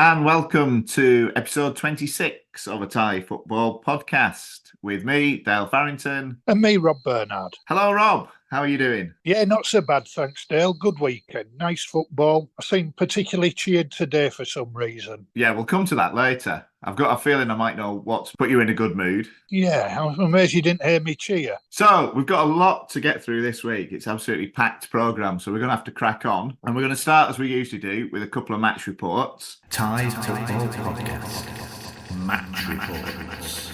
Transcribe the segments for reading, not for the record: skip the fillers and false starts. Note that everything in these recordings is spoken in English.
and welcome to episode 26 of a Thai football podcast with me, Dale Farrington. And me, Rob Bernard. Hello, Rob. How are you doing? Yeah, not so bad, thanks, Dale. Good weekend. Nice football. I seem particularly cheered today for some reason. Yeah, we'll come to that later. I've got a feeling I might know what to put you in a good mood. Yeah, I'm amazed you didn't hear me cheer. So, we've got a lot to get through this week. It's absolutely packed programme, so we're going to have to crack on. And we're going to start, as we usually do, with a couple of match reports. Thai Football Podcast. Match Reports.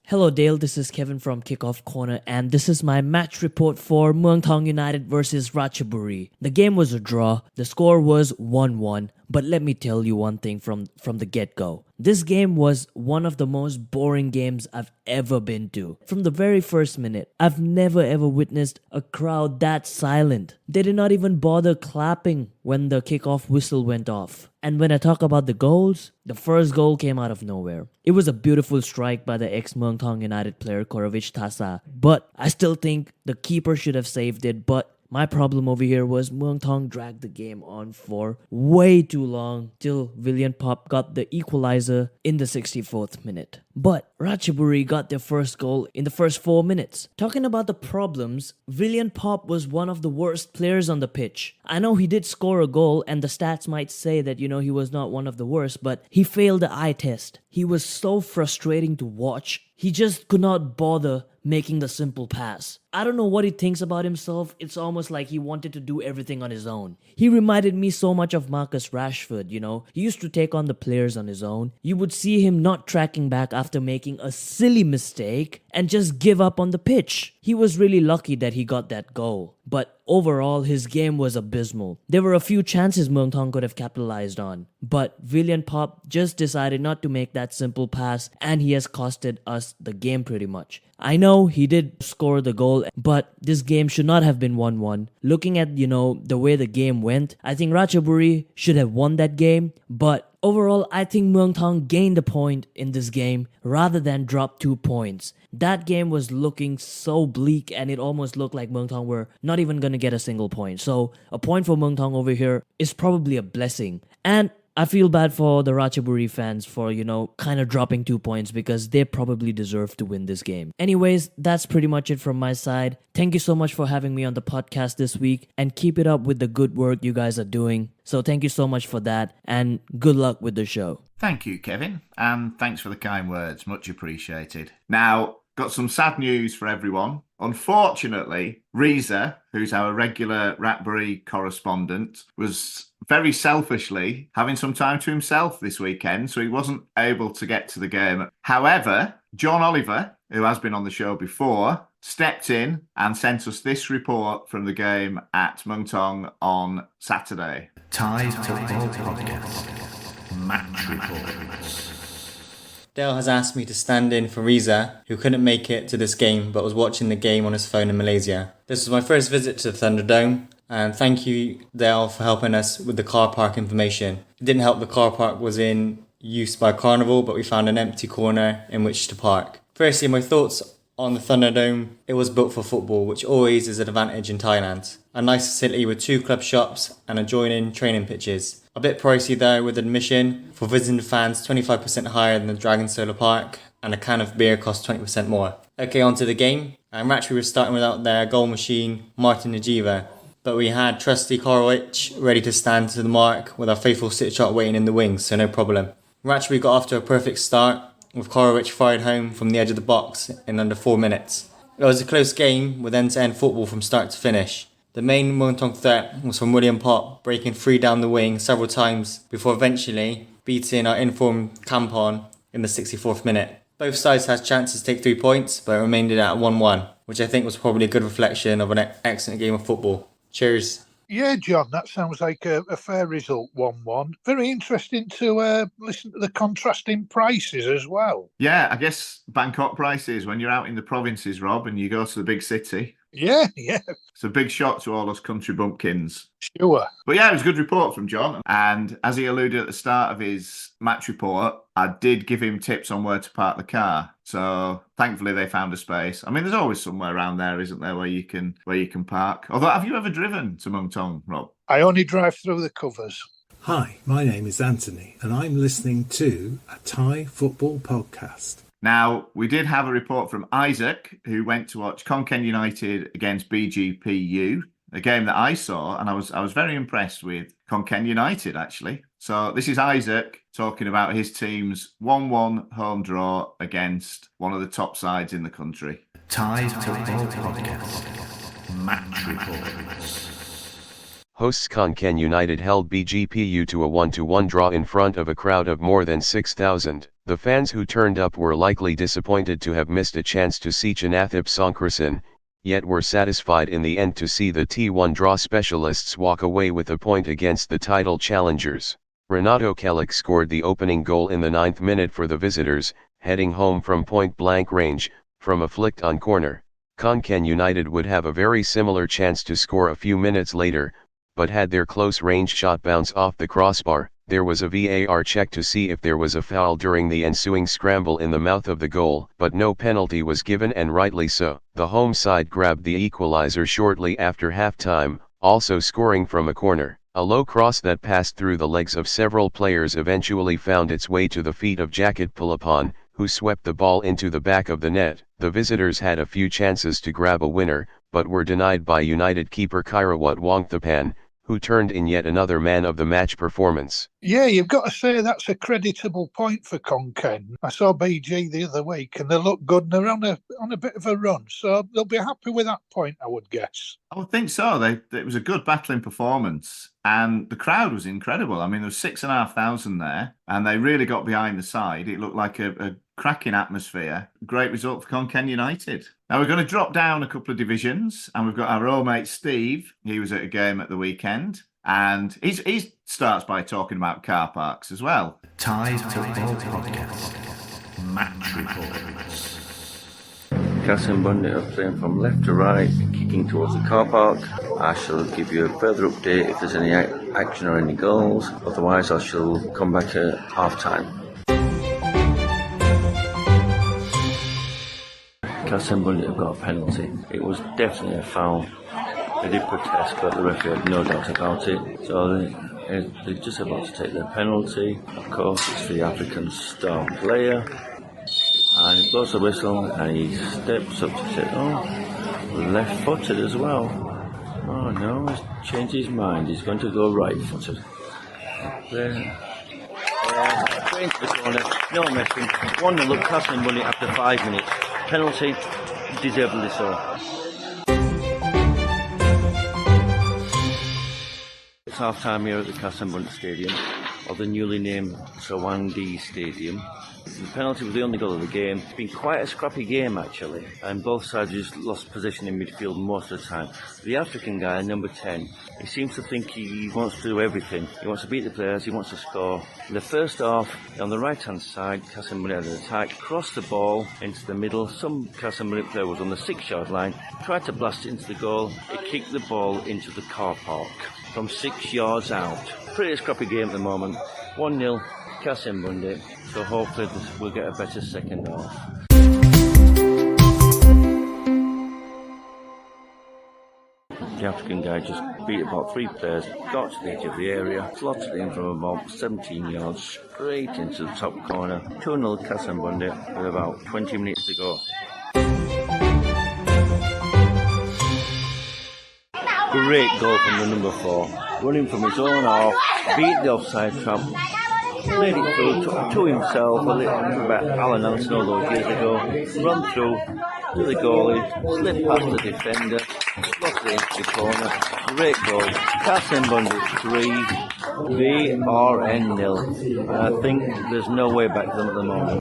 Hello Dale, this is Kevin from Kickoff Corner and this is my match report for Muang Thong United versus Ratchaburi. The game was a draw, the score was 1-1, but let me tell you one thing from the get-go. This game was one of the most boring games I've ever been to. From the very first minute, I've never ever witnessed a crowd that silent. They did not even bother clapping when the kickoff whistle went off. And when I talk about the goals, the first goal came out of nowhere. It was a beautiful strike by the ex-Muang Thong United player Korovich Tasa, but I still think the keeper should have saved it, but my problem over here was Muang Thong dragged the game on for way too long till Villian Pop got the equalizer in the 64th minute. But Ratchaburi got their first goal in the first 4 minutes. Talking about the problems, Villian Pop was one of the worst players on the pitch. I know he did score a goal and the stats might say that, he was not one of the worst, but he failed the eye test. He was so frustrating to watch. He just could not bother making the simple pass. I don't know what he thinks about himself. It's almost like he wanted to do everything on his own. He reminded me so much of Marcus Rashford, He used to take on the players on his own. You would see him not tracking back after making a silly mistake and just give up on the pitch. He was really lucky that he got that goal. But overall, his game was abysmal. There were a few chances Muang Thong could have capitalized on. But Villian Pop just decided not to make that simple pass and he has costed us the game pretty much. I know he did score the goal, but this game should not have been 1-1. Looking at, the way the game went, I think Ratchaburi should have won that game. But overall, I think Muang Thong gained a point in this game rather than drop 2 points. That game was looking so bleak and it almost looked like Muang Thong were not even going to get a single point. So a point for Muang Thong over here is probably a blessing. And I feel bad for the Ratchaburi fans for, kind of dropping 2 points because they probably deserve to win this game. Anyways, that's pretty much it from my side. Thank you so much for having me on the podcast this week and keep it up with the good work you guys are doing. So thank you so much for that and good luck with the show. Thank you, Kevin, and thanks for the kind words. Much appreciated. Now, got some sad news for everyone. Unfortunately, Reza, who's our regular Ratbury correspondent, was very selfishly having some time to himself this weekend, so he wasn't able to get to the game. However, John Oliver, who has been on the show before, stepped in and sent us this report from the game at Muang Thong on Saturday. Thai Football Podcast. Match Reports. Dale has asked me to stand in for Reza, who couldn't make it to this game but was watching the game on his phone in Malaysia. This was my first visit to the Thunderdome, and thank you, Dale, for helping us with the car park information. It didn't help the car park was in use by Carnival, but we found an empty corner in which to park. Firstly, my thoughts on the Thunderdome. It was built for football, which always is an advantage in Thailand. A nice facility with 2 club shops and adjoining training pitches. A bit pricey though with admission. For visiting fans, 25% higher than the Dragon Solar Park, and a can of beer costs 20% more. Okay, on to the game. Ratchaburi were starting without their goal machine, Martin Najiva, but we had trusty Korowicz ready to stand to the mark with our faithful sit shot waiting in the wings, so no problem. Ratchaburi got off to a perfect start, with Korowicz fired home from the edge of the box in under 4 minutes. It was a close game with end-to-end football from start to finish. The main Muang Thong threat was from William Pop, breaking free down the wing several times before eventually beating our informed Campon in the 64th minute. Both sides had chances to take 3 points, but it remained at 1-1, which I think was probably a good reflection of an excellent game of football. Cheers. Yeah, John, that sounds like a fair result, 1-1. Very interesting to listen to the contrasting prices as well. Yeah, I guess Bangkok prices when you're out in the provinces, Rob, and you go to the big city. Yeah. It's a big shock to all us country bumpkins. Sure. But yeah, it was a good report from John. And as he alluded at the start of his match report, I did give him tips on where to park the car. So thankfully they found a space. I mean, there's always somewhere around there, isn't there, where you can park. Although, have you ever driven to Muang Thong, Rob? I only drive through the covers. Hi, my name is Anthony, and I'm listening to a Thai football podcast. Now, we did have a report from Isaac, who went to watch Konkan United against BGPU, a game that I saw, and I was very impressed with Konkan United, actually. So this is Isaac talking about his team's 1-1 home draw against one of the top sides in the country. Thai football podcast. Match reports. Hosts Konkan United held BGPU to a 1-1 draw in front of a crowd of more than 6,000. The fans who turned up were likely disappointed to have missed a chance to see Chanathip Songkrasin, yet were satisfied in the end to see the T1 draw specialists walk away with a point against the title challengers. Renato Kalic scored the opening goal in the 9th minute for the visitors, heading home from point-blank range, from a flicked-on corner. Konkan United would have a very similar chance to score a few minutes later, but had their close-range shot bounce off the crossbar. There was a VAR check to see if there was a foul during the ensuing scramble in the mouth of the goal, but no penalty was given, and rightly so. The home side grabbed the equalizer shortly after half-time, also scoring from a corner. A low cross that passed through the legs of several players eventually found its way to the feet of Jacket Pulapan, who swept the ball into the back of the net. The visitors had a few chances to grab a winner, but were denied by United keeper Kairawat Wongthapan, who turned in yet another man of the match performance. Yeah, you've got to say that's a creditable point for Konkan. I saw BG the other week and they look good and they're on a bit of a run. So they'll be happy with that point, I would guess. I would think so. It was a good battling performance and the crowd was incredible. I mean, there was 6,500 there and they really got behind the side. It looked like a cracking atmosphere. Great result for Konkan United. Now we're going to drop down a couple of divisions and we've got our old mate Steve. He was at a game at the weekend and he starts by talking about car parks as well. Thai football podcast. Match reports. Cass and Bundit are playing from left to right, kicking towards the car park. I shall give you a further update if there's any action or any goals. Otherwise, I shall come back at half time. Cass and Bundit have got a penalty. It was definitely a foul. They did protest, but the referee had no doubt about it. So they're just about to take their penalty. Of course, it's the African star player. And he blows the whistle and he steps up to say, left-footed as well. Oh no, he's changed his mind. He's going to go right-footed. There. Straight into the corner. No messing. 1-0 up, Cass and Bundit after 5 minutes. Penalty, deservedly so. It's half-time here at the Cass and Bundit Stadium, or the newly named Sawangdi Stadium. The penalty was the only goal of the game. It's been quite a scrappy game actually, and both sides just lost possession in midfield most of the time. The African guy, number 10, he seems to think he wants to do everything. He wants to beat the players, he wants to score. In the first half, on the right-hand side, Cass and Bundit had an attack, crossed the ball into the middle. Some Cass and Bundit player was on the 6-yard line, tried to blast it into the goal. It kicked the ball into the car park from 6 yards out. Pretty scrappy game at the moment. 1-0. Cass and Bundit, so hopefully we'll get a better second half. The African guy just beat about 3 players, got to the edge of the area, slotted in from about 17 yards, straight into the top corner. 2-0 Cass and Bundit with about 20 minutes to go. Great goal from the number 4, running from his own half, beat the offside trap, played it through to himself, a little about Alan Anson all those years ago, run through to the goalie, slip past the defender, slotted it into the corner. Great goal. Cass and Bundit 3, VRN 0. I think there's no way back to them at the moment.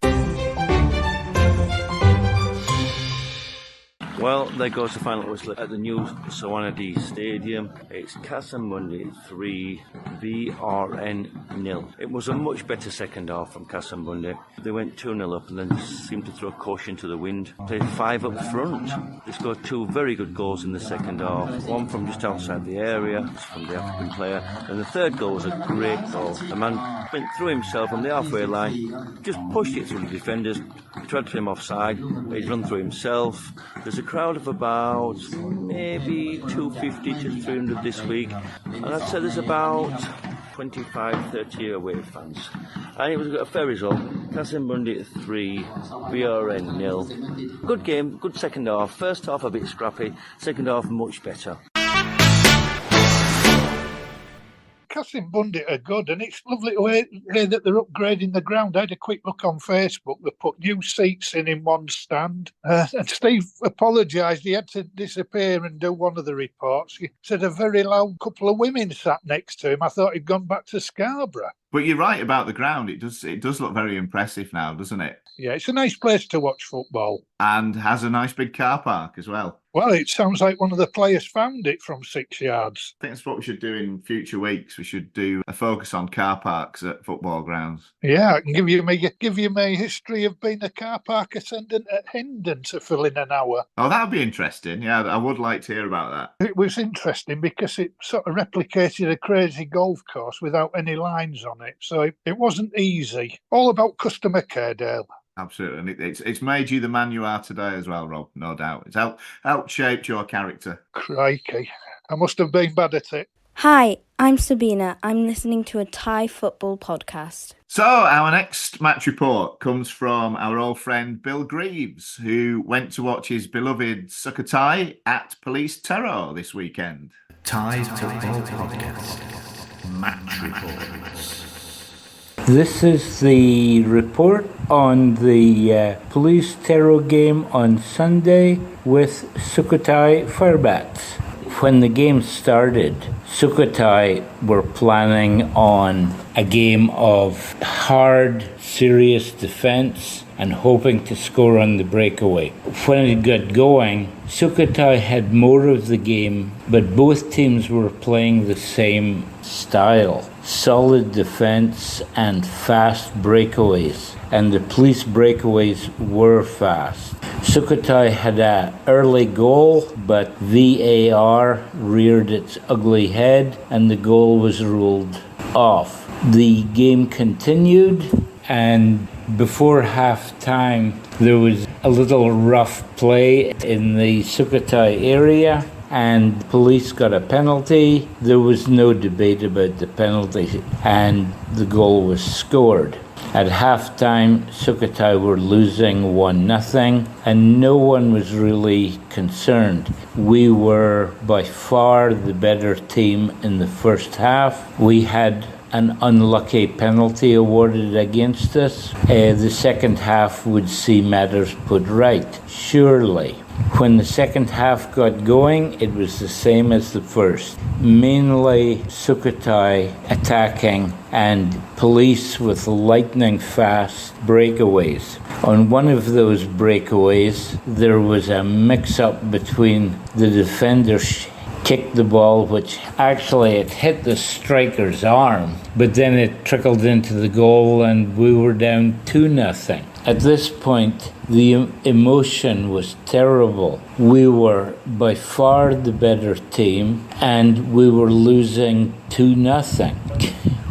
Well, there goes the final whistle at the new Sawanadi Stadium. It's Cass and Bundit 3, VRN 0. It was a much better second half from Cass and Bundit. They went 2-0 up and then seemed to throw caution to the wind. Played 5 up front. They scored 2 very good goals in the second half. One from just outside the area, from the African player. And the third goal was a great goal. The man went through himself on the halfway line, just pushed it through the defenders, tried to put him offside, but he'd run through himself. There's a crowd of about maybe 250 to 300 this week, and I'd say there's about 25-30 away fans. And it was a fair result. Castlebundy at 3, BRN 0. Good game, good second half. First half a bit scrappy, second half much better. Castlebundy are good, and it's lovely to hear that they're upgrading the ground. I had a quick look on Facebook. They put new seats in one stand. And Steve apologised. He had to disappear and do one of the reports. He said a very loud couple of women sat next to him. I thought he'd gone back to Scarborough. But you're right about the ground. It does look very impressive now, doesn't it? Yeah, it's a nice place to watch football. And has a nice big car park as well. Well, it sounds like one of the players found it from 6 yards. I think that's what we should do in future weeks. We should do a focus on car parks at football grounds. Yeah, I can give you my history of being a car park attendant at Hendon to fill in an hour. Oh, that would be interesting. Yeah, I would like to hear about that. It was interesting because it sort of replicated a crazy golf course without any lines on it. So it wasn't easy. All about customer care, Dale. Absolutely. And it's made you the man you are today as well, Rob, no doubt. It's helped shape your character. Crikey. I must have been bad at it. Hi, I'm Sabina. I'm listening to a Thai football podcast. So our next match report comes from our old friend Bill Greaves, who went to watch his beloved Sukhothai at Police Terror this weekend. Thai Football Podcast. Match Reports. This is the report on the Police Terror game on Sunday with Sukhothai Firebats. When the game started, Sukhothai were planning on a game of hard, serious defence and hoping to score on the breakaway. When it got going, Sukhothai had more of the game, but both teams were playing the same style. Solid defence and fast breakaways, and the police breakaways were fast. Sukhothai had an early goal, but VAR reared its ugly head and the goal was ruled off. The game continued, and before half-time there was a little rough play in the Sukhothai area, and police got a penalty. There was no debate about the penalty, and the goal was scored. At halftime, Sukhothai were losing 1-0, and no one was really concerned. We were by far the better team in the first half. We had an unlucky penalty awarded against us. The second half would see matters put right, surely. When the second half got going, it was the same as the first. Mainly Sukhothai attacking and police with lightning fast breakaways. On one of those breakaways, there was a mix-up between the defenders kicked the ball, which actually it hit the striker's arm, but then it trickled into the goal and we were down 2-0. At this point, the emotion was terrible. We were by far the better team and we were losing 2-0.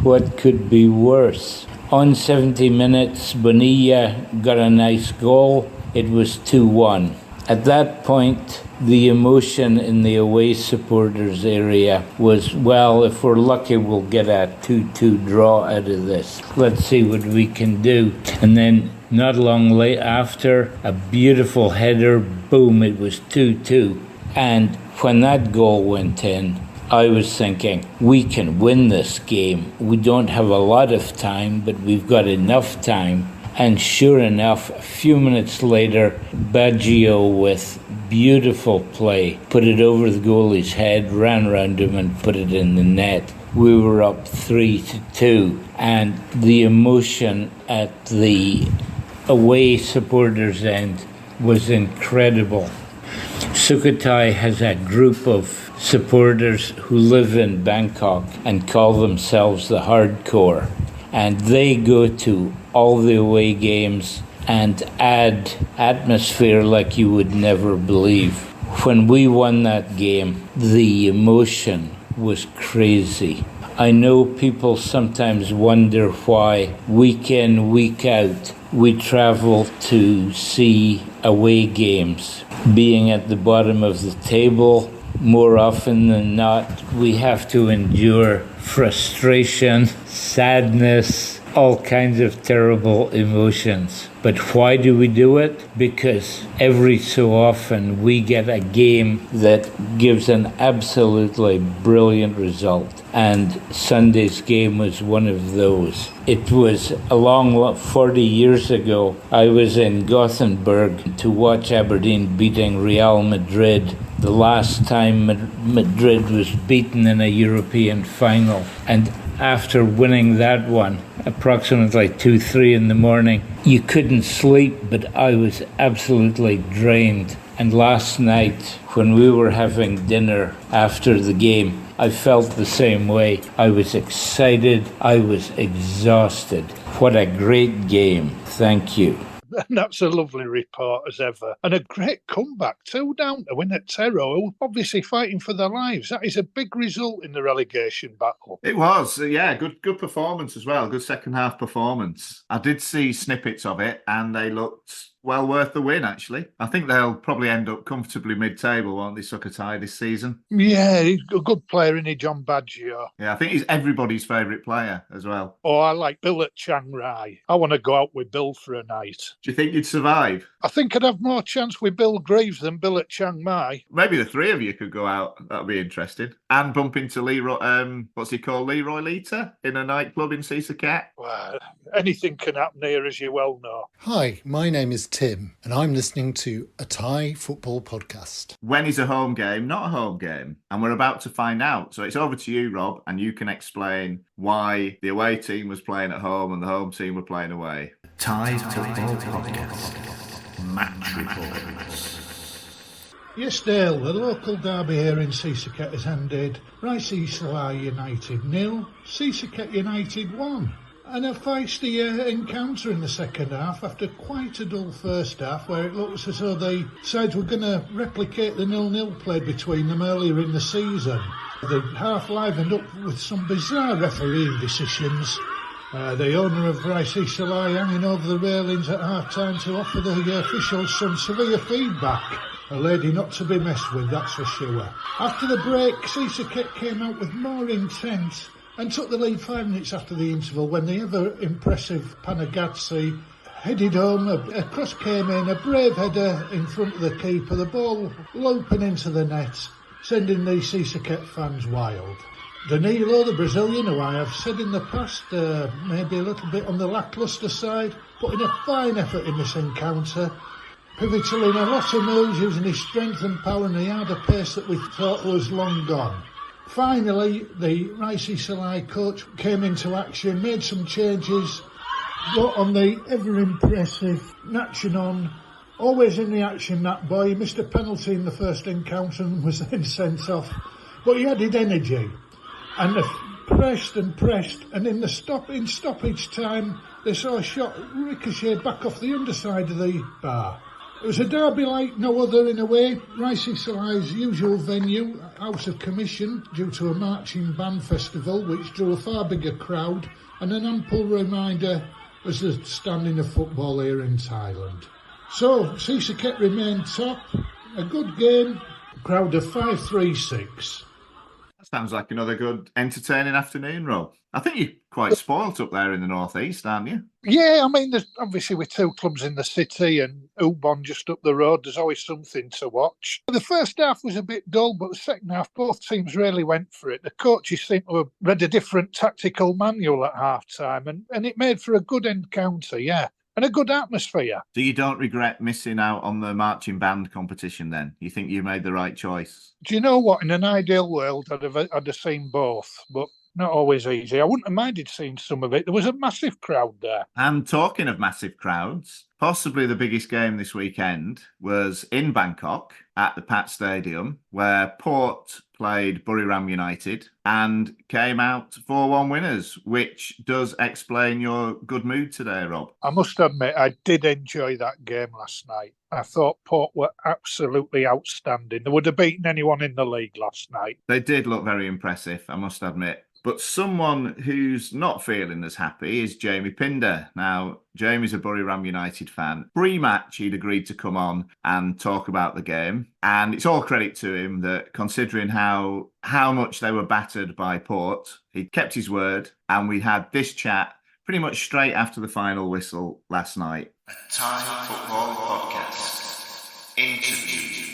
What could be worse? On 70 minutes, Bonilla got a nice goal. It was 2-1. At that point, the emotion in the away supporters area was, well, if we're lucky, we'll get a 2-2 draw out of this. Let's see what we can do. And then not long late after, a beautiful header, boom, it was 2-2. And when that goal went in, I was thinking, we can win this game. We don't have a lot of time, but we've got enough time. And sure enough, a few minutes later, Baggio with beautiful play put it over the goalie's head, ran round him and put it in the net. We were up 3-2, and the emotion at the away supporters' end was incredible. Sukhothai has a group of supporters who live in Bangkok and call themselves the Hardcore, and they go to all the away games and add atmosphere like you would never believe. When we won that game, the emotion was crazy. I know people sometimes wonder why week in, week out, we travel to see away games. Being at the bottom of the table, more often than not, we have to endure frustration, sadness, all kinds of terrible emotions. But why do we do it? Because every so often we get a game that gives an absolutely brilliant result. And Sunday's game was one of those. It was a long 40 years ago. I was in Gothenburg to watch Aberdeen beating Real Madrid, the last time Madrid was beaten in a European final. And after winning that one, approximately 2-3 in the morning, you couldn't sleep, but I was absolutely drained. And last night, when we were having dinner after the game, I felt the same way. I was excited. I was exhausted. What a great game. Thank you. And that's a lovely report as ever. And a great comeback, 2 down to win at Terro, who are obviously fighting for their lives. That is a big result in the relegation battle. It was, yeah, good performance as well. Good second half performance. I did see snippets of it and they looked well worth the win, actually. I think they'll probably end up comfortably mid-table, won't they, Sukhothai, this season? Yeah, he's a good player, isn't he, John Baggio? Yeah, I think he's everybody's favourite player as well. Oh, I like Bill at Chiang Rai. I want to go out with Bill for a night. Do you think you'd survive? I think I'd have more chance with Bill Greaves than Bill at Chiang Mai. Maybe the three of you could go out. That'd be interesting. And bump into Leroy, what's he called, Leroy Lita, in a nightclub in Sisaket. Well, anything can happen here, as you well know. Hi, my name is Tim, and I'm listening to a Thai football podcast. When is a home game not a home game? And we're about to find out. So it's over to you, Rob, and you can explain why the away team was playing at home and the home team were playing away. Thai football podcast. Match reports. Yes, Dale, the local derby here in Sisaket has ended. Rice Salai United 0, Sisaket United 1. And a feisty encounter in the second half after quite a dull first half where it looks as though the sides were going to replicate the 0-0 played between them earlier in the season. The half livened up with some bizarre refereeing decisions. The owner of Rice Salai hanging over the railings at half-time to offer the officials some severe feedback. A lady not to be messed with, that's for sure. After the break, Sisaket came out with more intent and took the lead 5 minutes after the interval when the ever-impressive Panagazzi headed home. A cross came in, a brave header in front of the keeper, the ball looping into the net, sending the Sisaket fans wild. Danilo, the Brazilian, who I have said in the past, maybe a little bit on the lacklustre side, put in a fine effort in this encounter, pivotal in a lot of moves, using his strength and power, and he had a pace that we thought was long gone. Finally, the Rice Salai coach came into action, made some changes, brought on the ever-impressive Nachanon, always in the action, that boy. He missed a penalty in the first encounter and was then sent off, but he added energy. And they pressed, and in stoppage time, they saw a shot ricochet back off the underside of the bar. It was a derby like no other in a way. Rice Salai's usual venue, out of commission due to a marching band festival which drew a far bigger crowd, and an ample reminder as the standing of football here in Thailand. So, Sisaket remained top, a good game, a crowd of 536. Sounds like another good, entertaining afternoon, Rob. I think you're quite spoilt up there in the northeast, aren't you? Yeah, I mean, there's obviously with 2 clubs in the city and Ubon just up the road, there's always something to watch. The first half was a bit dull, but the second half, both teams really went for it. The coaches seem to have read a different tactical manual at half-time, and it made for a good encounter, yeah. And a good atmosphere. So you don't regret missing out on the marching band competition then? You think you made the right choice? Do you know what? In an ideal world, I'd have seen both, but not always easy. I wouldn't have minded seeing some of it. There was a massive crowd there. And talking of massive crowds, possibly the biggest game this weekend was in Bangkok at the Pat Stadium, where Port played Buriram United and came out 4-1 winners, which does explain your good mood today, Rob. I must admit, I did enjoy that game last night. I thought Port were absolutely outstanding. They would have beaten anyone in the league last night. They did look very impressive, I must admit. But someone who's not feeling as happy is Jamie Pinder. Now, Jamie's a Bury Ram United fan. Pre-match, he'd agreed to come on and talk about the game. And it's all credit to him that, considering how much they were battered by Port, he kept his word. And we had this chat pretty much straight after the final whistle last night. A Thai Football Podcast interview.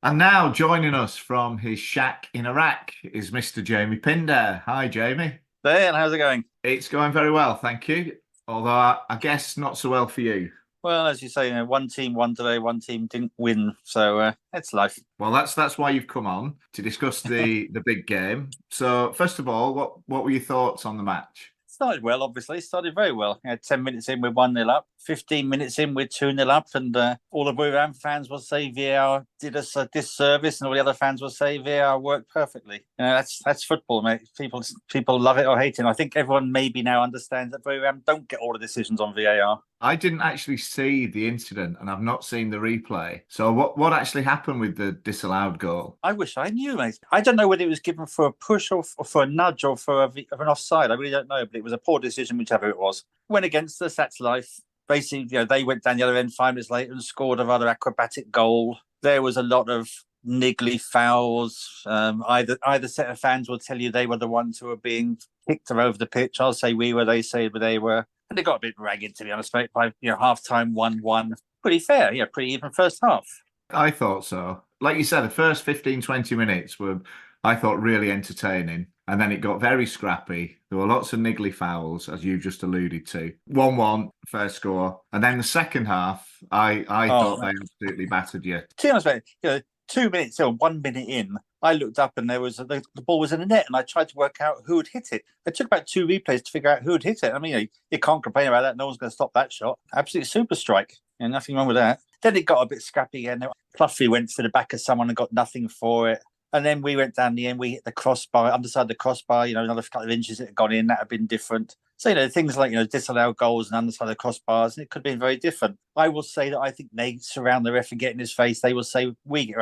And now joining us from his shack in Iraq is Mr. Jamie Pinder. Hi, Jamie. Dan, how's it going? It's going very well, thank you. Although I guess not so well for you. Well, as you say, one team won today, one team didn't win, so it's life. Well, that's why you've come on to discuss the big game. So, first of all, what were your thoughts on the match? Started well, obviously. Started very well. 10 minutes in, we're 1-0 up. 15 minutes in, we're 2-0 up. And all the Bury Ram fans will say VAR did us a disservice, and all the other fans will say VAR worked perfectly. That's football, mate. People love it or hate it. And I think everyone maybe now understands that Bury Ram don't get all the decisions on VAR. I didn't actually see the incident, and I've not seen the replay. So what actually happened with the disallowed goal? I wish I knew, mate. I don't know whether it was given for a push or for a nudge or for an offside. I really don't know, but it was a poor decision, whichever it was. Went against us, that's life. Basically, they went down the other end 5 minutes later and scored a rather acrobatic goal. There was a lot of niggly fouls. Either set of fans will tell you they were the ones who were being kicked over the pitch. I'll say we were, they say they were. And they got a bit ragged, to be honest, mate. By half-time 1-1. Pretty fair, pretty even first half. I thought so. Like you said, the first 15, 20 minutes were, I thought, really entertaining. And then it got very scrappy. There were lots of niggly fouls, as you just alluded to. 1-1, first score. And then the second half, I thought they absolutely battered you. To be honest, mate, 2 minutes or 1 minute in, I looked up and there was the ball was in the net, and I tried to work out who had hit it. It took about 2 replays to figure out who had hit it. I mean, you can't complain about that. No one's going to stop that shot. Absolute super strike. Nothing wrong with that. Then it got a bit scrappy again. Pluffy went for the back of someone and got nothing for it. And then we went down the end. We hit the crossbar, underside the crossbar. Another couple of inches that had gone in. That had been different. So things like disallowed goals and underside the crossbars. It could have been very different. I will say that I think they surround the ref and get in his face. They will say we get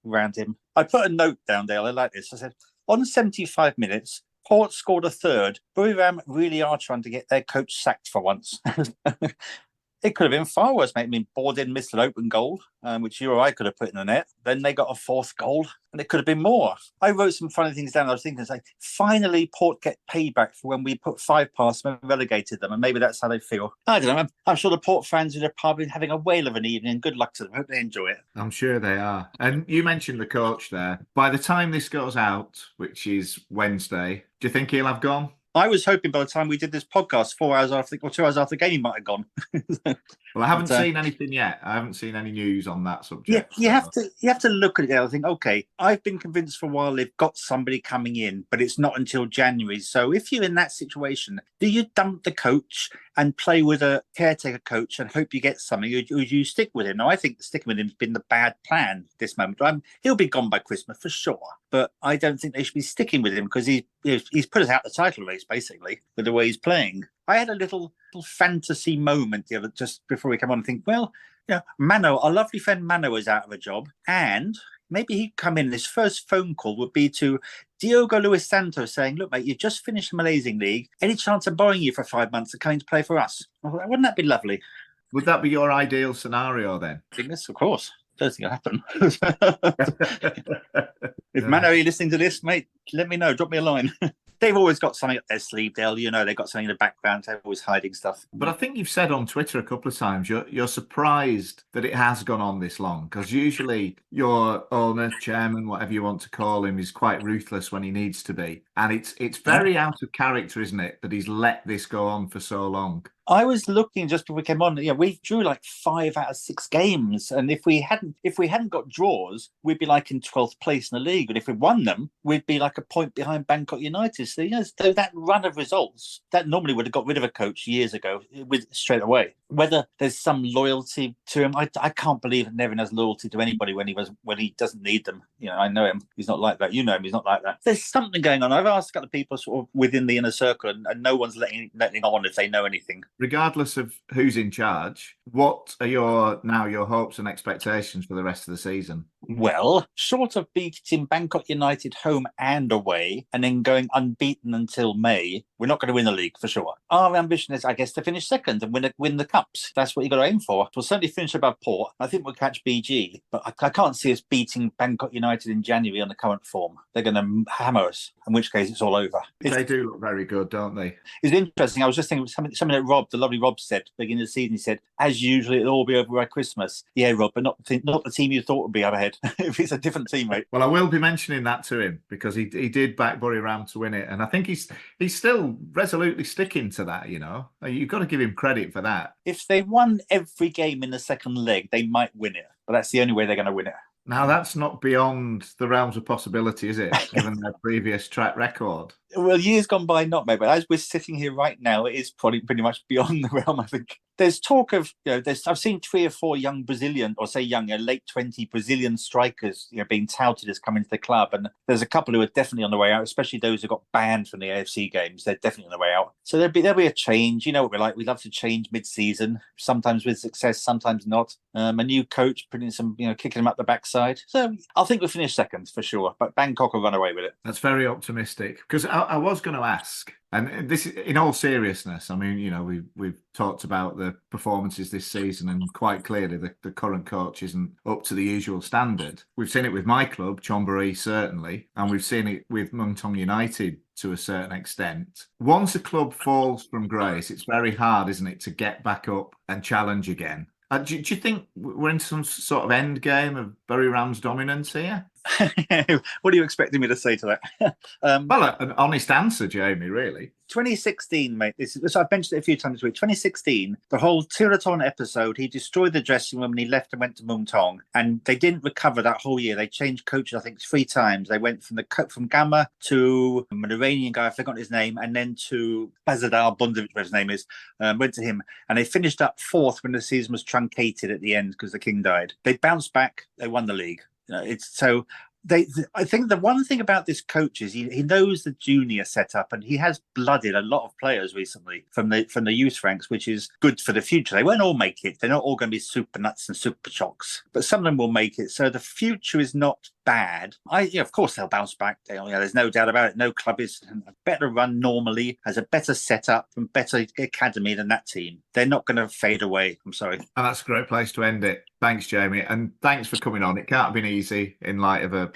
around him. I put a note down there. I like this. I said on 75 minutes, Port scored a third. Bury Ram really are trying to get their coach sacked for once. It could have been far worse, mate. I mean, Borden missed an open goal, which you or I could have put in the net. Then they got a fourth goal, and it could have been more. I wrote some funny things down. I was thinking, finally, Port get payback for when we put 5 past them and relegated them, and maybe that's how they feel. I don't know. I'm sure the Port fans in the pub are having a whale of an evening. Good luck to them. Hope they enjoy it. I'm sure they are. And you mentioned the coach there. By the time this goes out, which is Wednesday, do you think he'll have gone? I was hoping by the time we did this podcast, 4 hours after or 2 hours after the game, he might have gone. Well, I haven't seen anything yet. I haven't seen any news on that subject. Yeah, you have to look at it and think, okay, I've been convinced for a while they've got somebody coming in, but it's not until January. So if you're in that situation, do you dump the coach and play with a caretaker coach and hope you get something, or do you stick with him? Now, I think sticking with him has been the bad plan this moment. He'll be gone by Christmas for sure, but I don't think they should be sticking with him because he's put us out the title race, basically, with the way he's playing. I had a little fantasy moment just before we come on and think, well, Mano, our lovely friend Mano is out of a job, and maybe he'd come in. His first phone call would be to Diogo Luis Santos saying, look, mate, you've just finished the Malaysian League. Any chance of borrowing you for 5 months and coming to play for us? Wouldn't that be lovely? Would that be your ideal scenario then? I think this, of course. Don't think it'll happen. If Mano, are you listening to this, mate, let me know. Drop me a line. They've always got something up their sleeve, Dale. They've got something in the background. They're always hiding stuff. But I think you've said on Twitter a couple of times you're surprised that it has gone on this long, because usually your owner, chairman, whatever you want to call him, is quite ruthless when he needs to be. And it's very out of character, isn't it, that he's let this go on for so long? I was looking just before we came on. We drew like 5 out of 6 games, and if we hadn't got draws, we'd be like in 12th place in the league. And if we won them, we'd be like a point behind Bangkok United. So that run of results that normally would have got rid of a coach years ago straight away. Whether there's some loyalty to him, I can't believe Nevin has loyalty to anybody when he doesn't need them. I know him. He's not like that. You know him. He's not like that. There's something going on. I've asked a couple of people sort of within the inner circle, and no one's letting on if they know anything. regardless of who's in charge, what are your hopes and expectations for the rest of the season? Well, short of beating Bangkok United home and away, and then going unbeaten until May, we're not going to win the league for sure. Our ambition is, I guess, to finish second and win the cups. That's what you've got to aim for. We'll certainly finish above Port. I think we'll catch BG, but I can't see us beating Bangkok United in January on the current form. They're going to hammer us, in which case it's all over. They do look very good, don't they? It's interesting. I was just thinking something that Rob, the lovely Rob, said at the beginning of the season. He said, as usual, it'll all be over by Christmas. Yeah, Rob, but not the team you thought would be up ahead. If it's a different teammate. Well, I will be mentioning that to him because he did back Bury Ram to win it. And I think he's still resolutely sticking to that, you know. You've got to give him credit for that. If they won every game in the second leg, they might win it. But that's the only way they're going to win it. Now, that's not beyond the realms of possibility, is it? Given their previous track record. Well, years gone by, not maybe. But as we're sitting here right now, it is probably pretty much beyond the realm, I think. There's talk of, I've seen 3 or 4 young Brazilian, or say young, late 20 Brazilian strikers, being touted as coming to the club. And there's a couple who are definitely on the way out, especially those who got banned from the AFC games. They're definitely on the way out. So there'll be a change. You know what we're like. We love to change mid-season, sometimes with success, sometimes not. A new coach putting some, kicking them up the backside. So I think we'll finish second for sure. But Bangkok will run away with it. That's very optimistic. Because I was going to ask, and this, in all seriousness, I mean, we've talked about the performances this season, and quite clearly the current coach isn't up to the usual standard. We've seen it with my club, Chonburi, certainly, and we've seen it with Muangthong United to a certain extent. Once a club falls from grace, it's very hard, isn't it, to get back up and challenge again. Do you think we're in some sort of end game of Bury Ram's dominance here? What are you expecting me to say to that? Well, an honest answer, Jamie, really. 2016, mate. I've mentioned it a few times this week. 2016, the whole Tiraton episode, he destroyed the dressing room and he left and went to Muangthong. And they didn't recover that whole year. They changed coaches, I think, 3 times. They went from Gamma to an Iranian guy, I forgot his name, and then to Bazadar Bundovic, whatever his name is, went to him. And they finished up 4th when the season was truncated at the end because the king died. They bounced back. They won the league. I think the one thing about this coach is he knows the junior setup, and he has blooded a lot of players recently from the youth ranks, which is good for the future. They won't all make it. They're not all going to be super nuts and super chocks, but some of them will make it. So the future is not bad. Of course they'll bounce back. There's no doubt about it. No club is a better run normally, has a better setup and better academy than that team. They're not going to fade away. I'm sorry. And that's a great place to end it. Thanks, Jamie. And thanks for coming on. It can't have been easy in light of a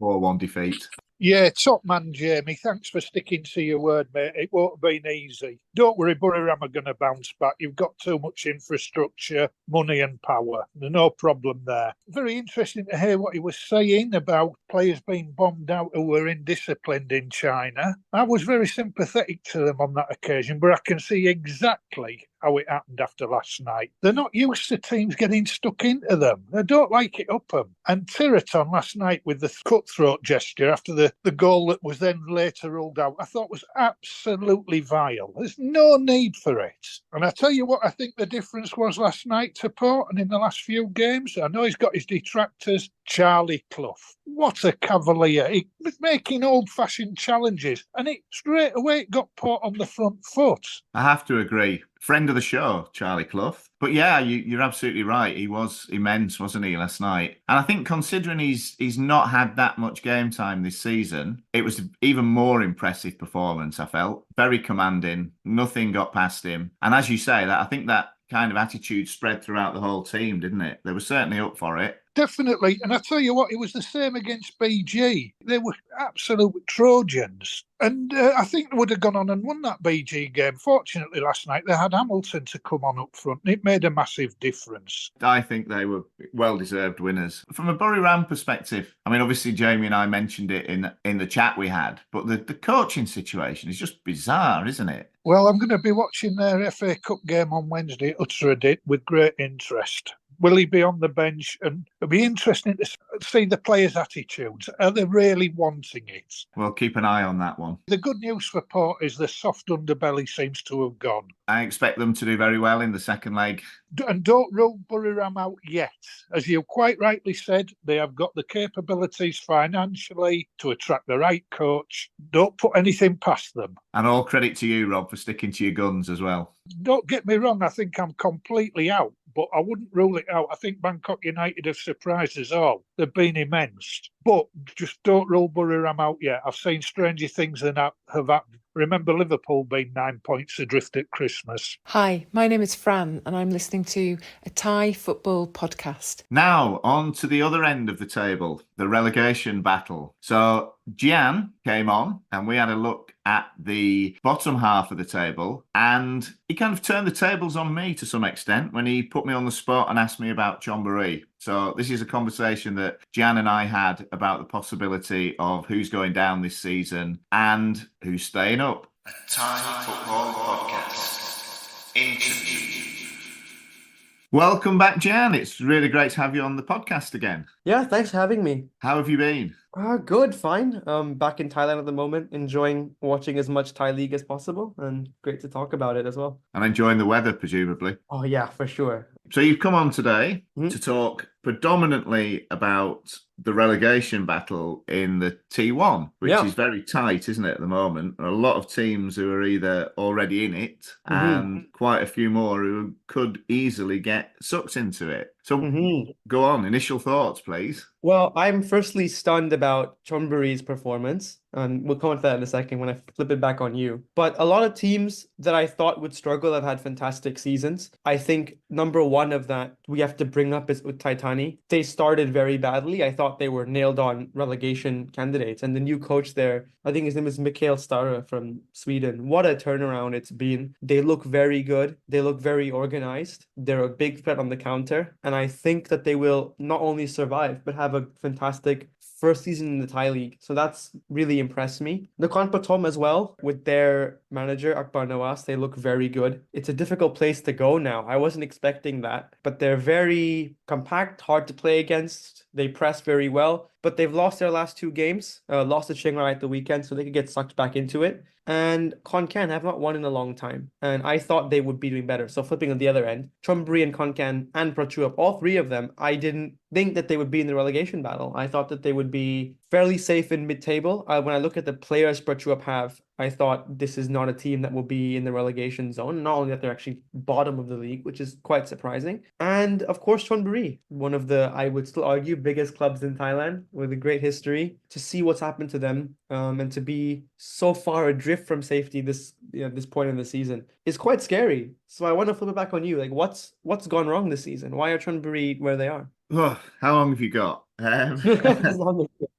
4-1 defeat. Yeah, top man, Jamie. Thanks for sticking to your word, mate. It won't have been easy. Don't worry, Bury Ram are going to bounce back. You've got too much infrastructure, money and power. There's no problem there. Very interesting to hear what he was saying about players being bombed out who were indisciplined in China. I was very sympathetic to them on that occasion, but I can see exactly how it happened after last night. They're not used to teams getting stuck into them. They don't like it up them. And Tiraton last night with the cutthroat gesture after the goal that was then later ruled out, I thought was absolutely vile. There's no need for it. And I tell you what I think the difference was last night to Port and in the last few games. I know he's got his detractors. Charlie Clough. What a cavalier. He was making old-fashioned challenges, and it straight away got Port on the front foot. I have to agree. Friend of the show, Charlie Clough. But yeah, you're absolutely right. He was immense, wasn't he, last night? And I think considering he's not had that much game time this season, it was an even more impressive performance, I felt. Very commanding. Nothing got past him. And as you say, I think that kind of attitude spread throughout the whole team, didn't it? They were certainly up for it. Definitely. And I tell you what, it was the same against BG. They were absolute Trojans. And I think they would have gone on and won that BG game. Fortunately, last night, they had Hamilton to come on up front. And it made a massive difference. I think they were well-deserved winners. From a Bury Ram perspective, I mean, obviously, Jamie and I mentioned it in the chat we had, but the coaching situation is just bizarre, isn't it? Well, I'm going to be watching their FA Cup game on Wednesday at Uttaradit with great interest. Will he be on the bench? And it'll be interesting to see the players' attitudes. Are they really wanting it? Well, keep an eye on that one. The good news for Port is the soft underbelly seems to have gone. I expect them to do very well in the second leg. And don't rule Buriram out yet. As you quite rightly said, they have got the capabilities financially to attract the right coach. Don't put anything past them. And all credit to you, Rob, for sticking to your guns as well. Don't get me wrong, I think I'm completely out, but I wouldn't rule it out. I think Bangkok United have surprised us all. They've been immense. But just don't rule Buriram out yet. I've seen stranger things than that have happened. Remember Liverpool being 9 points adrift at Christmas. Hi, my name is Fran and I'm listening to a Thai football podcast. Now, on to the other end of the table, the relegation battle. So Gian came on and we had a look at the bottom half of the table, and he kind of turned the tables on me to some extent when he put me on the spot and asked me about Chonburi. So this is a conversation that Gian and I had about the possibility of who's going down this season and who's staying up. A Thai Football Podcast interview. Welcome back, Gian. It's really great to have you on the podcast again. Yeah, thanks for having me. How have you been? Good, fine. Back in Thailand at the moment, enjoying watching as much Thai league as possible, and great to talk about it as well. And enjoying the weather, presumably. Oh yeah, for sure. So you've come on today to talk predominantly about the relegation battle in the T1, which is very tight, isn't it, at the moment? A lot of teams who are either already in it and quite a few more who could easily get sucked into it. So go on, initial thoughts, please. Well, I'm firstly stunned about Chonburi's performance, and we'll come on to that in a second when I flip it back on you. But a lot of teams that I thought would struggle have had fantastic seasons. I think number one of that we have to bring up is with Taitani. They started very badly. I thought they were nailed on relegation candidates. And the new coach there, I think his name is Mikael Stara from Sweden. What a turnaround it's been. They look very good. They look very organized. They're a big threat on the counter. And I think that they will not only survive, but have a fantastic first season in the Thai league. So that's really impressed me. The Pathom as well, with their manager, Akbar Nawaz, they look very good. It's a difficult place to go now. I wasn't expecting that, but they're very compact, hard to play against. They press very well, but they've lost their last two games, lost to Chiang Rai at the weekend, so they could get sucked back into it. And Khon Kaen have not won in a long time, and I thought they would be doing better. So flipping on the other end, Chonburi and Khon Kaen and Prachuap, all three of them, I didn't think that they would be in the relegation battle. I thought that they would be fairly safe in mid-table. When I look at the players Prachuap have, I thought this is not a team that will be in the relegation zone. Not only that, they're actually bottom of the league, which is quite surprising. And of course, Chonburi, one of the, I would still argue, biggest clubs in Thailand with a great history. To see what's happened to them and to be so far adrift from safety this point in the season is quite scary. So I want to flip it back on you. Like, what's gone wrong this season? Why are Chonburi where they are? Oh, how long have you got?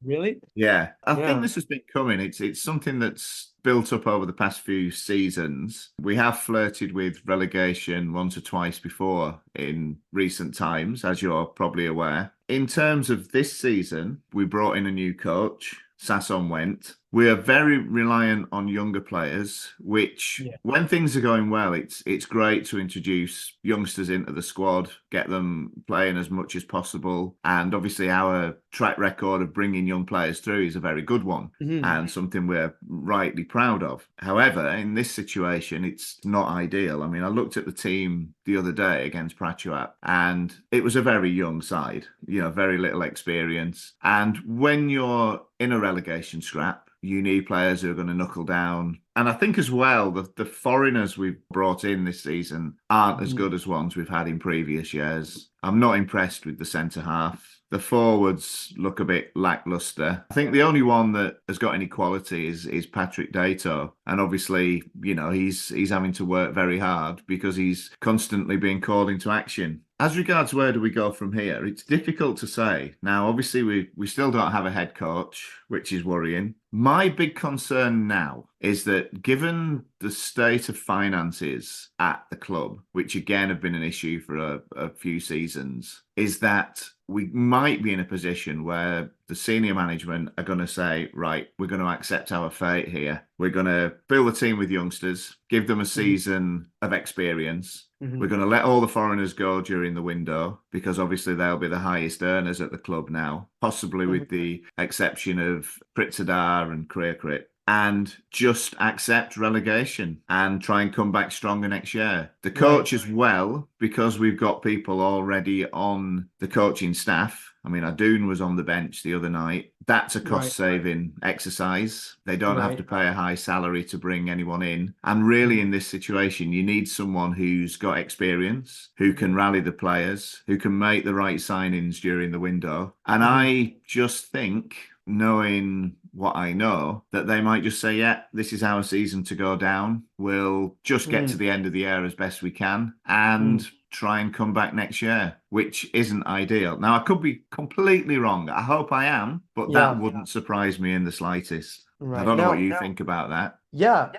Really? Yeah. I think this has been coming. It's something that's built up over the past few seasons. We have flirted with relegation once or twice before in recent times, as you're probably aware. In terms of this season, we brought in a new coach. Sasson went. We are very reliant on younger players, which when things are going well, it's great to introduce youngsters into the squad, get them playing as much as possible. And obviously our track record of bringing young players through is a very good one and something we're rightly proud of. However, in this situation, it's not ideal. I mean, I looked at the team the other day against Prachuap and it was a very young side, very little experience. And when you're in a relegation scrap, you need players who are going to knuckle down. And I think as well, the foreigners we've brought in this season aren't as good as ones we've had in previous years. I'm not impressed with the centre half. The forwards look a bit lackluster. I think the only one that has got any quality is Patrick Dato. And obviously, he's having to work very hard because he's constantly being called into action. As regards where do we go from here, it's difficult to say. Now, obviously, we still don't have a head coach, which is worrying. My big concern now is that given the state of finances at the club, which again have been an issue for a few seasons, is that we might be in a position where the senior management are going to say, right, we're going to accept our fate here. We're going to fill the team with youngsters, give them a season of experience, We're going to let all the foreigners go during the window because obviously they'll be the highest earners at the club now, possibly with the exception of Pritzadar and Kriakrit, and just accept relegation and try and come back stronger next year. The coach as well, because we've got people already on the coaching staff. I mean, Adoon was on the bench the other night. That's a cost-saving exercise. They don't have to pay a high salary to bring anyone in. And really, in this situation, you need someone who's got experience, who can rally the players, who can make the right signings during the window. And I just think, knowing what I know, that they might just say, yeah, this is our season to go down. We'll just get to the end of the year as best we can and try and come back next year, which isn't ideal. Now, I could be completely wrong. I hope I am, but that wouldn't surprise me in the slightest. I don't know what you think about that. Yeah,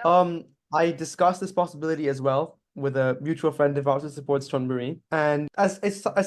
I discussed this possibility as well with a mutual friend of ours who supports Chonburi. And as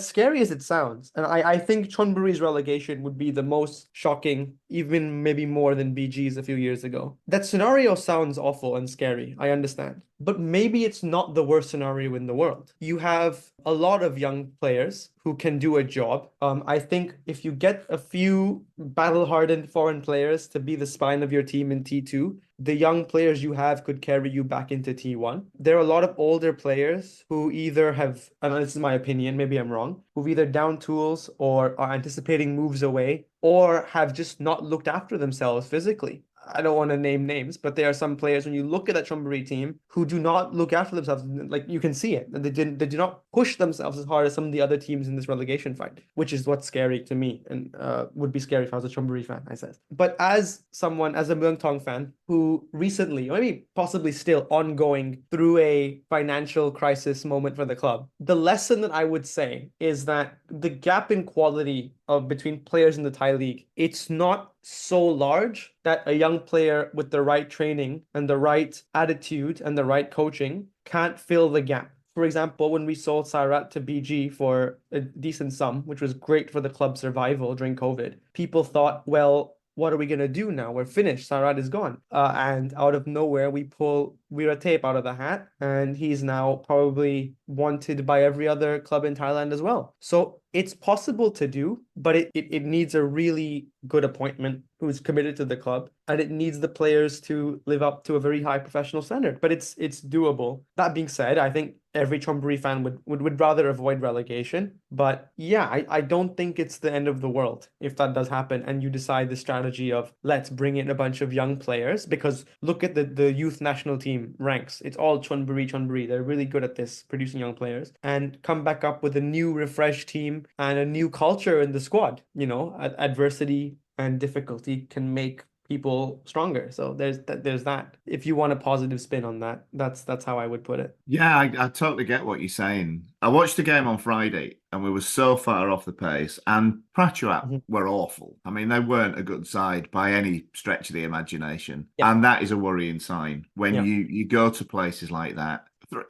scary as it sounds, and I think Chonburi's relegation would be the most shocking, even maybe more than BG's a few years ago. That scenario sounds awful and scary, I understand. But maybe it's not the worst scenario in the world. You have a lot of young players who can do a job. I think if you get a few battle-hardened foreign players to be the spine of your team in T2, the young players you have could carry you back into T1. There are a lot of older players who either have, and this is my opinion, maybe I'm wrong, who've either down tools or are anticipating moves away or have just not looked after themselves physically. I don't want to name names, but there are some players when you look at that Chonburi team who do not look after themselves. Like you can see it. They do not push themselves as hard as some of the other teams in this relegation fight, which is what's scary to me and would be scary if I was a Chonburi fan, I said. But as someone, as a Muangthong fan who recently, or maybe possibly still ongoing through a financial crisis moment for the club, the lesson that I would say is that the gap in quality between players in the Thai league, it's not so large that a young player with the right training and the right attitude and the right coaching can't fill the gap. For example, when we sold Sarat to BG for a decent sum, which was great for the club's survival during COVID, people thought, well, what are we going to do now? We're finished. Sarat is gone. And out of nowhere, we pull Vira Tape out of the hat, and he's now probably wanted by every other club in Thailand as well. So it's possible to do, but it needs a really good appointment who's committed to the club, and it needs the players to live up to a very high professional standard. But it's doable. That being said, I think every Chonburi fan would rather avoid relegation. But yeah, I don't think it's the end of the world if that does happen and you decide the strategy of let's bring in a bunch of young players, because look at the youth national team ranks. It's all Chonburi. They're really good at this, producing young players, and come back up with a new refreshed team and a new culture in the squad. You know, adversity and difficulty can make people stronger. So there's that. If you want a positive spin on that, that's how I would put it. Yeah, I totally get what you're saying. I watched the game on Friday and we were so far off the pace, and Prachuap were awful. I mean, they weren't a good side by any stretch of the imagination. Yeah. And that is a worrying sign when you go to places like that.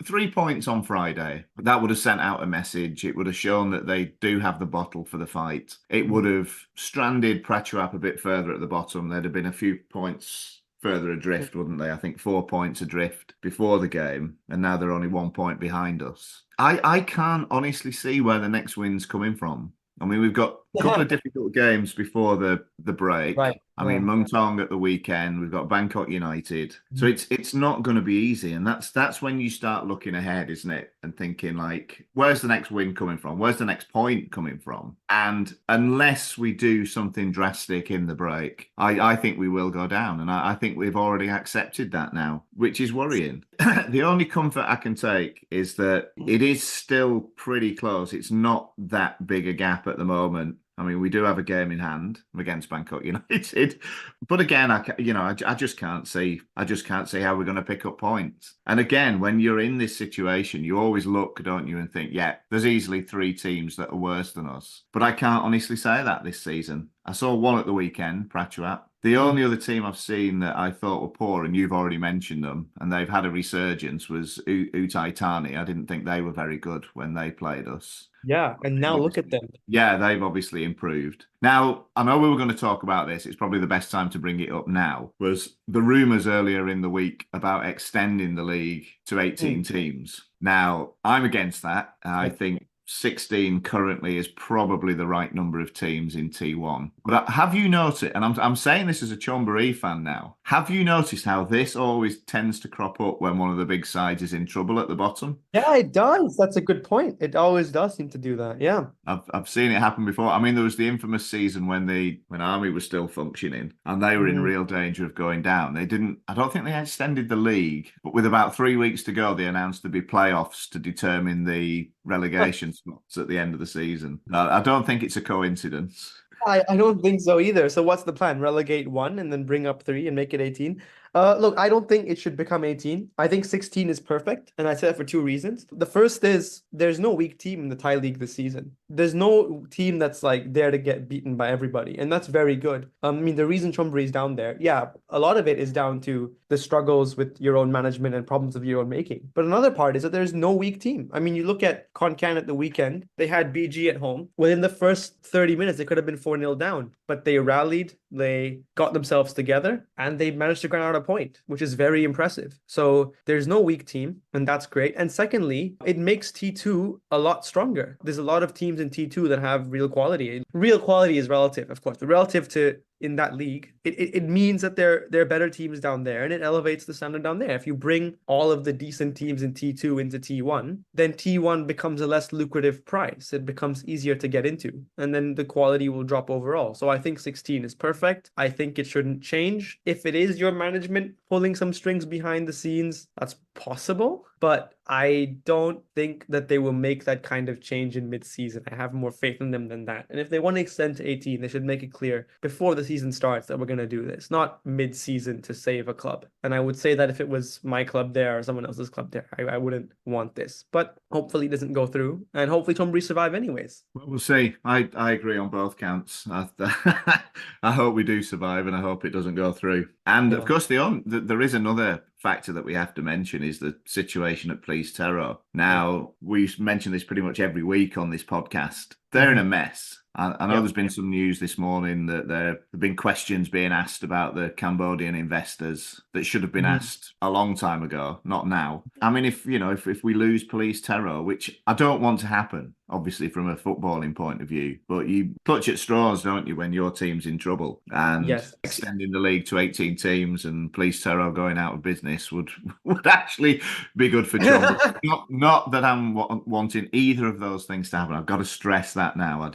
3 points on Friday. That would have sent out a message. It would have shown that they do have the bottle for the fight. It would have stranded Prachuap a bit further at the bottom. There'd have been a few points further adrift, wouldn't they? I think 4 points adrift before the game, and now they're only 1 point behind us. I can't honestly see where the next win's coming from. I mean, we've got a couple of difficult games before the break. Right. I mean, Muangthong at the weekend. We've got Bangkok United. So it's not going to be easy. And that's when you start looking ahead, isn't it? And thinking like, where's the next win coming from? Where's the next point coming from? And unless we do something drastic in the break, I think we will go down. And I think we've already accepted that now, which is worrying. The only comfort I can take is that it is still pretty close. It's not that big a gap at the moment. I mean, we do have a game in hand against Bangkok United, but again, I just can't see. I just can't see how we're going to pick up points. And again, when you're in this situation, you always look, don't you, and think, yeah, there's easily 3 teams that are worse than us. But I can't honestly say that this season. I saw one at the weekend, Prachuap. The only other team I've seen that I thought were poor, and you've already mentioned them, and they've had a resurgence, was Utai Tani. I didn't think they were very good when they played us. Yeah, and now look at them. Yeah, they've obviously improved. Now, I know we were going to talk about this. It's probably the best time to bring it up now. Was the rumours earlier in the week about extending the league to 18 teams. Now, I'm against that. I think 16 currently is probably the right number of teams in T1. But have you noticed, and I'm saying this as a Chonburi fan now, have you noticed how this always tends to crop up when one of the big sides is in trouble at the bottom? Yeah, it does. That's a good point. It always does seem to do that. Yeah. I've seen it happen before. I mean, there was the infamous season when Army was still functioning and they were in real danger of going down. I don't think they extended the league, but with about 3 weeks to go, they announced there'd be playoffs to determine the relegation spots at the end of the season. I don't think it's a coincidence. I don't think so either. So what's the plan? Relegate 1 and then bring up 3 and make it 18? Look, I don't think it should become 18. I think 16 is perfect, and I say that for 2 reasons. The first is there's no weak team in the Thai league this season. There's no team that's like there to get beaten by everybody, and that's very good. I mean, the reason Chonburi is down there, yeah, a lot of it is down to the struggles with your own management and problems of your own making. But another part is that there's no weak team. I mean, you look at Konkan at the weekend, they had BG at home. Within the first 30 minutes, they could have been 4-0 down, but they rallied, they got themselves together, and they managed to grind out a point, which is very impressive. So there's no weak team, and that's great. And secondly, it makes T2 a lot stronger. There's a lot of teams in T2 that have real quality. Real quality is relative, of course, but relative to in that league, it means that there are better teams down there, and it elevates the standard down there. If you bring all of the decent teams in T2 into T1, then T1 becomes a less lucrative price. It becomes easier to get into, and then the quality will drop overall. So I think 16 is perfect. I think it shouldn't change. If it is your management pulling some strings behind the scenes, that's possible, but I don't think that they will make that kind of change in mid-season. I have more faith in them than that. And if they want to extend to 18, they should make it clear before the season starts that we're going to do this, not mid-season to save a club. And I would say that if it was my club there or someone else's club there, I wouldn't want this. But hopefully it doesn't go through, and hopefully Chonburi survive anyways. Well, we'll see. I agree on both counts. I hope we do survive, and I hope it doesn't go through. And of course, there is another factor that we have to mention is the situation at Please Terror. Now, we mention this pretty much every week on this podcast. They're in a mess. I know there's been some news this morning that there have been questions being asked about the Cambodian investors that should have been asked a long time ago, not now. I mean, if we lose Police Terror, which I don't want to happen, obviously from a footballing point of view, but you clutch at straws, don't you, when your team's in trouble? And extending the league to 18 teams and Police Terror going out of business would actually be good for Chonburi. not that I'm wanting either of those things to happen. I've got to stress that now.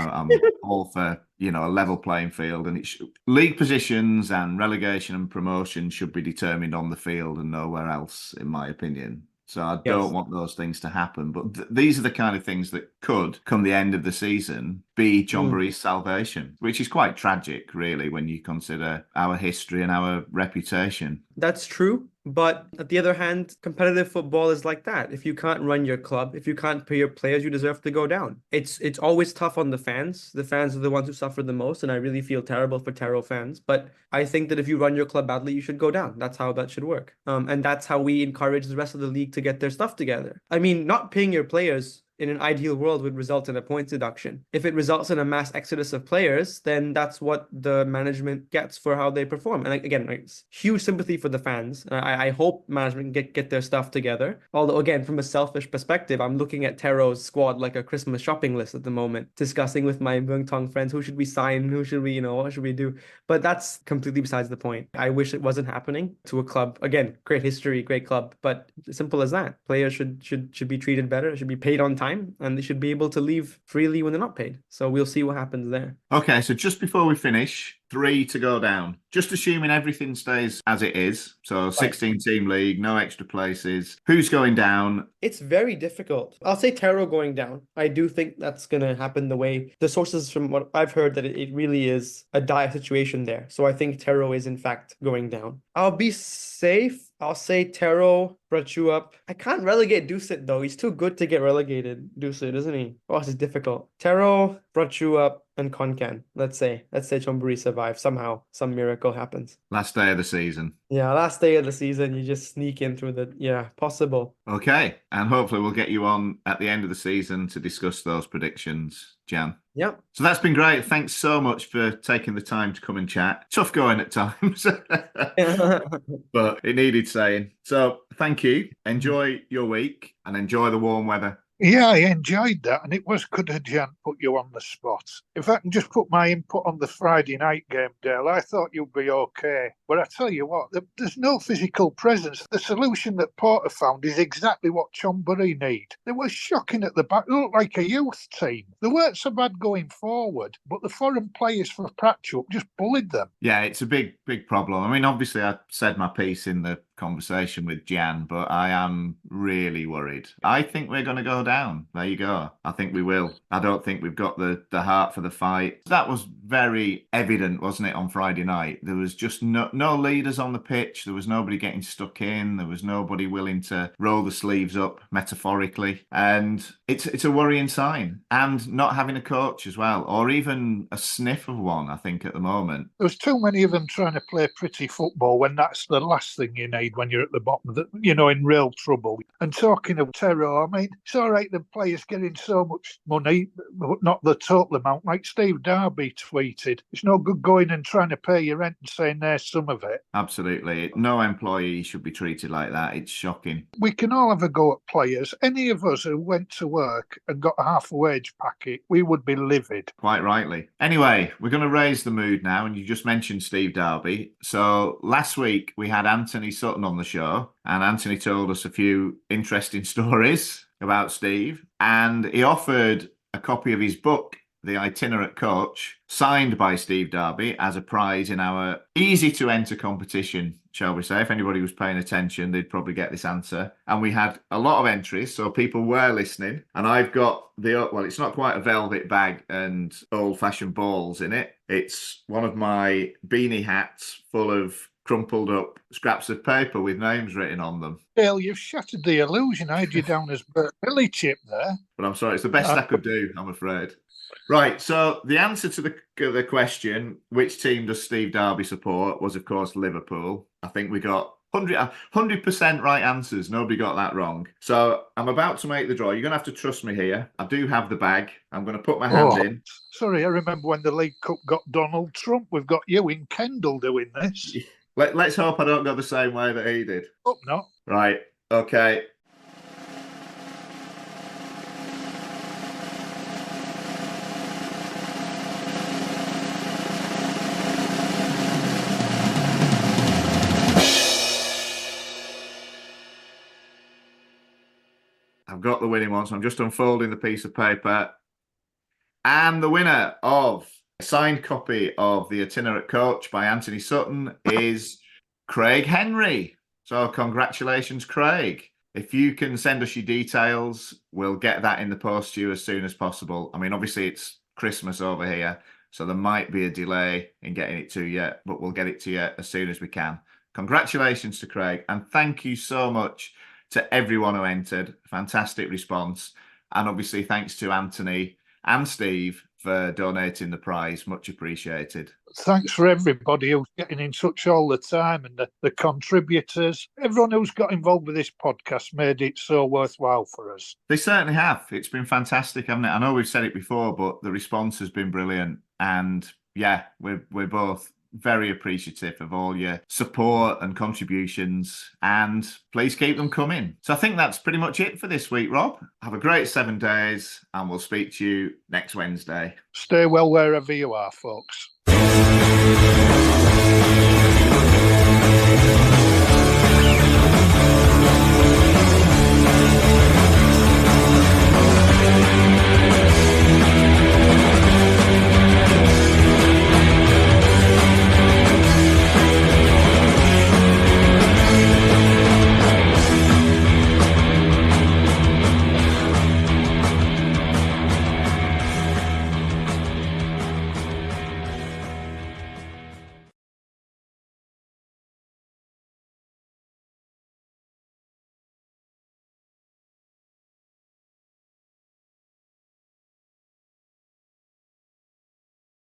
I'm all for a level playing field, and league positions and relegation and promotion should be determined on the field and nowhere else, in my opinion. So I don't want those things to happen. But these are the kind of things that could, come the end of the season, be Chonburi's salvation, which is quite tragic, really, when you consider our history and our reputation. That's true. But on the other hand, competitive football is like that. If you can't run your club, if you can't pay your players, you deserve to go down. It's always tough on the fans. The fans are the ones who suffer the most, and I really feel terrible for Taro fans. But I think that if you run your club badly, you should go down. That's how that should work. And that's how we encourage the rest of the league to get their stuff together. I mean, not paying your players in an ideal world would result in a points deduction. If it results in a mass exodus of players, then that's what the management gets for how they perform. And again, it's huge sympathy for the fans. I hope management get their stuff together. Although, again, from a selfish perspective, I'm looking at Tero's squad like a Christmas shopping list at the moment, discussing with my Muang Thong friends, who should we sign? Who should we, what should we do? But that's completely besides the point. I wish it wasn't happening to a club. Again, great history, great club, but simple as that. Players should be treated better, should be paid on time, and they should be able to leave freely when they're not paid. So we'll see what happens there. Okay, so just before we finish, 3 to go down. Just assuming everything stays as it is. So 16-team league, no extra places. Who's going down? It's very difficult. I'll say Taro going down. I do think that's going to happen the way the sources from what I've heard that it really is a dire situation there. So I think Taro is in fact going down. I'll be safe. I'll say Taro brought you up. I can't relegate Dusit though. He's too good to get relegated, Dusit, isn't he? Oh, this is difficult. Taro, brought you up and Konkan. Let's say Chonburi survives somehow. Some miracle happens. Last day of the season. Yeah, last day of the season, you just sneak in through possible. Okay, and hopefully we'll get you on at the end of the season to discuss those predictions, Gian. Yep. So that's been great. Thanks so much for taking the time to come and chat. Tough going at times, but it needed saying. So thank you. Enjoy your week and enjoy the warm weather. Yeah, I enjoyed that, and it was good of Jan put you on the spot. If I can just put my input on the Friday night game, Dale, I thought you'd be okay. But I tell you what, there's no physical presence. The solution that Porter found is exactly what Chonburi need. They were shocking at the back. They looked like a youth team. They weren't so bad going forward, but the foreign players for Pratchett just bullied them. Yeah, it's a big problem. I mean, obviously, I said my piece in the conversation with Gian, but I am really worried. I think we're going to go down. There you go. I think we will. I don't think we've got the heart for the fight. That was very evident, wasn't it, on Friday night? There was just no leaders on the pitch. There was nobody getting stuck in. There was nobody willing to roll the sleeves up, metaphorically. And it's a worrying sign. And not having a coach as well, or even a sniff of one, I think, at the moment. There's too many of them trying to play pretty football when that's the last thing you need when you're at the bottom of the, in real trouble. And talking of terror, I mean, it's all right the players getting so much money, but not the total amount. Like Steve Darby tweeted, it's no good going and trying to pay your rent and saying there's some of it. Absolutely. No employee should be treated like that. It's shocking. We can all have a go at players. Any of us who went to work and got a half a wage packet, we would be livid. Quite rightly. Anyway, we're going to raise the mood now, and you just mentioned Steve Darby. So last week we had Anthony Sutton on the show, and Anthony told us a few interesting stories about Steve, and he offered a copy of his book, The Itinerant Coach, signed by Steve Darby, as a prize in our easy-to-enter competition, shall we say. If anybody was paying attention, they'd probably get this answer. And we had a lot of entries, so people were listening. And I've got it's not quite a velvet bag and old-fashioned balls in it. It's one of my beanie hats full of crumpled up scraps of paper with names written on them. Dale, you've shattered the illusion. I had you down as Bert Billy Chip there. But I'm sorry, it's the best I could do, I'm afraid. Right, so the answer to the question, which team does Steve Darby support, was, of course, Liverpool. I think we got 100% right answers. Nobody got that wrong. So I'm about to make the draw. You're going to have to trust me here. I do have the bag. I'm going to put my hand in. Sorry, I remember when the League Cup got Donald Trump. We've got you in Kendall doing this. Let's hope I don't go the same way that he did. Hope not. Right, okay. I've got the winning one, so I'm just unfolding the piece of paper. And the winner of a signed copy of The Itinerant Coach by Anthony Sutton is Craig Henry. So congratulations, Craig. If you can send us your details, we'll get that in the post to you as soon as possible. I mean, obviously it's Christmas over here, so there might be a delay in getting it to you, but we'll get it to you as soon as we can. Congratulations to Craig, and thank you so much to everyone who entered. Fantastic response. And obviously thanks to Anthony and Steve for donating the prize. Much appreciated. Thanks for everybody who's getting in touch all the time, and the contributors. Everyone who's got involved with this podcast made it so worthwhile for us. They certainly have. It's been fantastic, hasn't it? I know we've said it before, but the response has been brilliant. And yeah, we're both very appreciative of all your support and contributions, and please keep them coming. So I think that's pretty much it for this week, Rob. Have a great 7 days, and we'll speak to you next Wednesday. Stay well wherever you are, folks.